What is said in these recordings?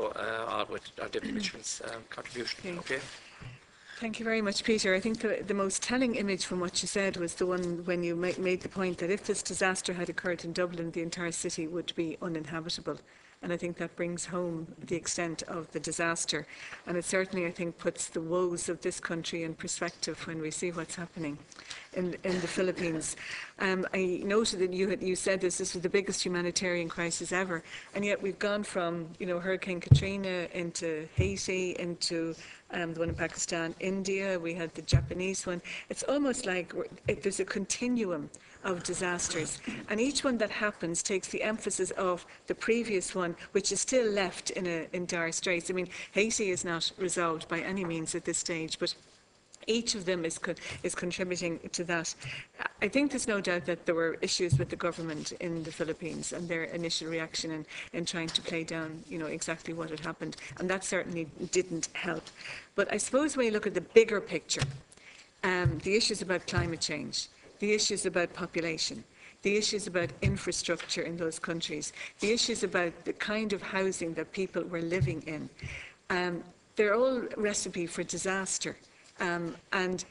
on with Deputy Mitchell's contribution. Okay. Thank you very much, Peter. I think the most telling image from what you said was the one when you made the point that if this disaster had occurred in Dublin, the entire city would be uninhabitable. And I think that brings home the extent of the disaster. And it certainly, I think, puts the woes of this country in perspective when we see what's happening in the Philippines. I noted that you said this was the biggest humanitarian crisis ever. And yet we've gone from, Hurricane Katrina into Haiti, into the one in Pakistan, India, we had the Japanese one. It's almost like there's a continuum of disasters, and each one that happens takes the emphasis of the previous one, which is still left in dire straits. I mean, Haiti is not resolved by any means at this stage, but each of them is contributing to that. I think there's no doubt that there were issues with the government in the Philippines and their initial reaction in trying to play down, exactly what had happened, and that certainly didn't help. But I suppose when you look at the bigger picture, the issues about climate change, the issues about population, the issues about infrastructure in those countries, the issues about the kind of housing that people were living in, they're all recipe for disaster. And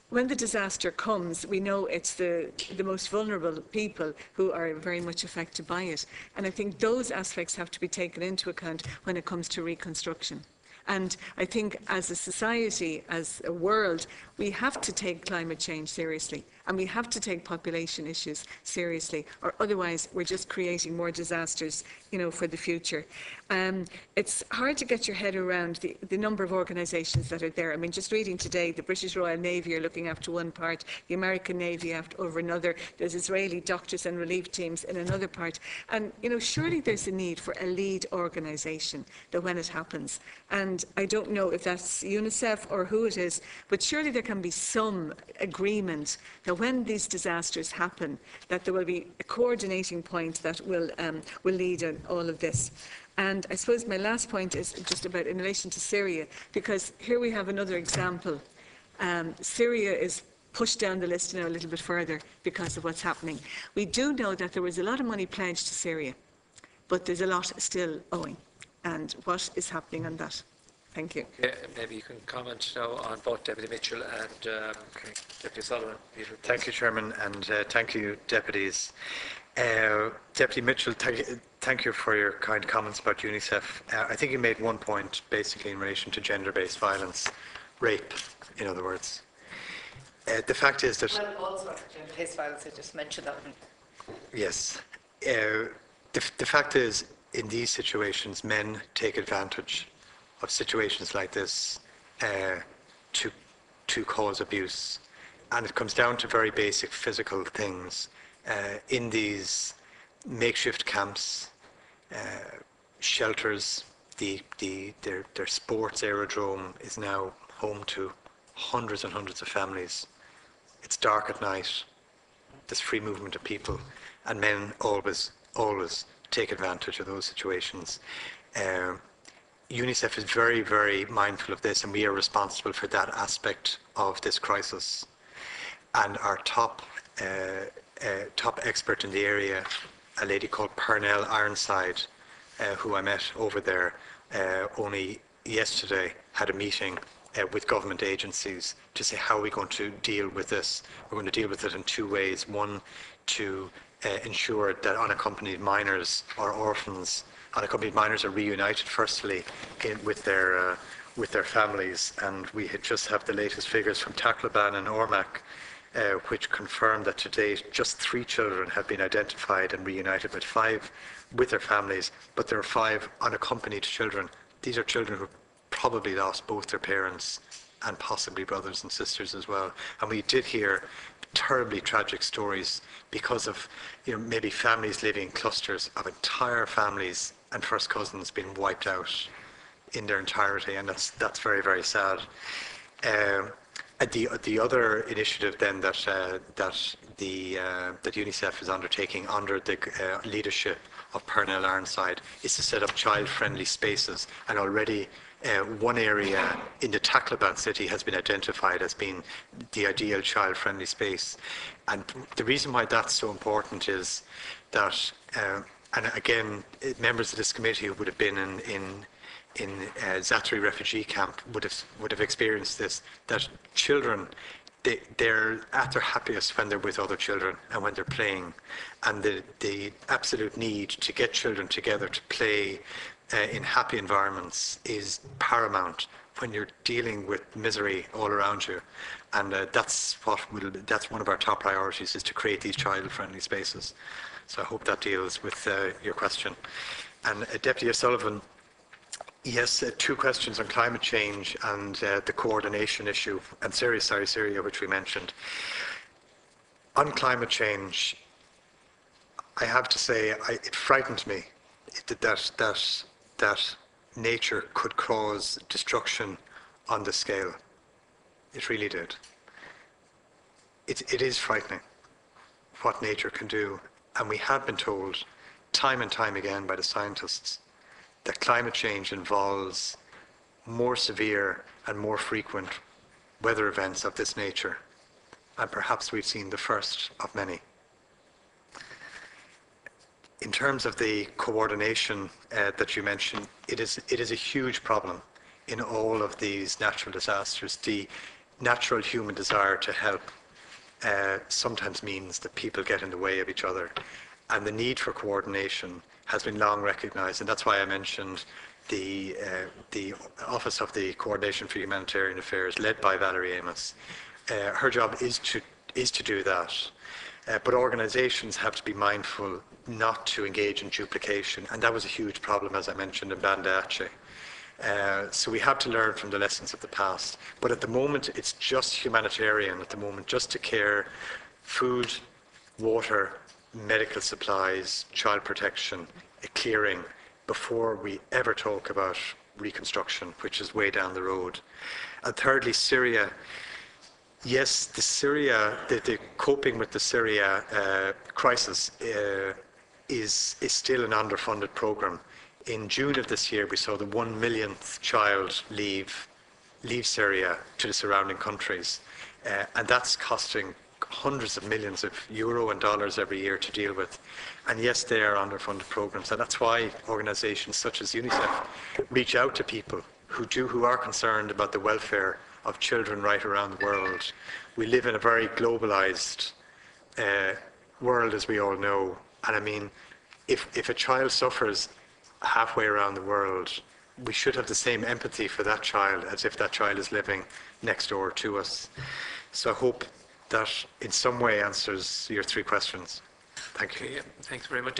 when the disaster comes, we know it's the most vulnerable people who are very much affected by it. And I think those aspects have to be taken into account when it comes to reconstruction. And I think as a society, as a world, we have to take climate change seriously, and we have to take population issues seriously, or otherwise we're just creating more disasters, for the future. It's hard to get your head around the number of organisations that are there. I mean, just reading today, the British Royal Navy are looking after one part, the American Navy over another, there's Israeli doctors and relief teams in another part. And, surely there's a need for a lead organisation that when it happens. And I don't know if that's UNICEF or who it is, but surely there can be some agreement that when these disasters happen, that there will be a coordinating point that will lead on all of this. And I suppose my last point is just about in relation to Syria, because here we have another example. Syria is pushed down the list now a little bit further because of what's happening. We do know that there was a lot of money pledged to Syria, but there's a lot still owing. And what is happening on that? Thank you. Okay, maybe you can comment now on both Deputy Mitchell and Deputy Sullivan. Peter, thank you, Chairman, and thank you, Deputies. Deputy Mitchell, thank you for your kind comments about UNICEF. I think you made one point, basically, in relation to gender-based violence, rape, in other words. The fact is that... Well, also gender-based violence, I just mentioned that. Yes. The fact is, in these situations, men take advantage of situations like this to cause abuse. And it comes down to very basic physical things. In these makeshift camps, shelters, their sports aerodrome is now home to hundreds and hundreds of families. It's dark at night, there's free movement of people, and men always take advantage of those situations. UNICEF is very, very mindful of this, and we are responsible for that aspect of this crisis. And our top expert in the area, a lady called Pernell Ironside, who I met over there only yesterday, had a meeting with government agencies to say, how are we going to deal with this? We're going to deal with it in two ways. One, to ensure that unaccompanied minors or orphans, unaccompanied minors are reunited firstly with their families, and we just have the latest figures from Tacloban and Ormac, which confirm that to date just 3 children have been identified and reunited with their families, but there are 5 unaccompanied children. These are children who probably lost both their parents and possibly brothers and sisters as well. And we did hear terribly tragic stories because of, maybe families living in clusters of entire families and first cousins being wiped out in their entirety, and that's very, very sad. The other initiative then that UNICEF is undertaking under the leadership of Pernell Ironside is to set up child-friendly spaces, and already one area in the Tacloban city has been identified as being the ideal child-friendly space. And the reason why that's so important is that, and again, members of this committee who would have been Zaatari refugee camp would have experienced this, that children, they're at their happiest when they're with other children and when they're playing. And the absolute need to get children together to play in happy environments is paramount when you're dealing with misery all around you. And that's one of our top priorities, is to create these child-friendly spaces. So I hope that deals with your question. And Deputy O'Sullivan, yes, 2 questions on climate change and the coordination issue, and Syria, which we mentioned. On climate change, I have to say, it frightened me that nature could cause destruction on this scale. It really did. It is frightening what nature can do. And we have been told time and time again by the scientists that climate change involves more severe and more frequent weather events of this nature. And perhaps we've seen the first of many. In terms of the coordination that you mentioned, it is a huge problem in all of these natural disasters. The natural human desire to help sometimes means that people get in the way of each other. And the need for coordination has been long recognised, and that's why I mentioned the Office of the Coordination for Humanitarian Affairs, led by Valerie Amos. Her job is to do that. But organisations have to be mindful not to engage in duplication, and that was a huge problem, as I mentioned, in Banda Aceh. So we have to learn from the lessons of the past. But at the moment, it's just humanitarian at the moment, just to care food, water, medical supplies, child protection, clearing, before we ever talk about reconstruction, which is way down the road. And thirdly, Syria. Yes, the coping with the Syria crisis is still an underfunded program. In June of this year, we saw the 1 millionth child leave Syria to the surrounding countries, and that's costing hundreds of millions of euro and dollars every year to deal with. And yes, they are underfunded programs, and that's why organisations such as UNICEF reach out to people who are concerned about the welfare of children right around the world. We live in a very globalised world, as we all know, and I mean, if a child suffers halfway around the world, we should have the same empathy for that child as if that child is living next door to us. So I hope that in some way answers your 3 questions. Thank you. Okay, yeah, thanks very much.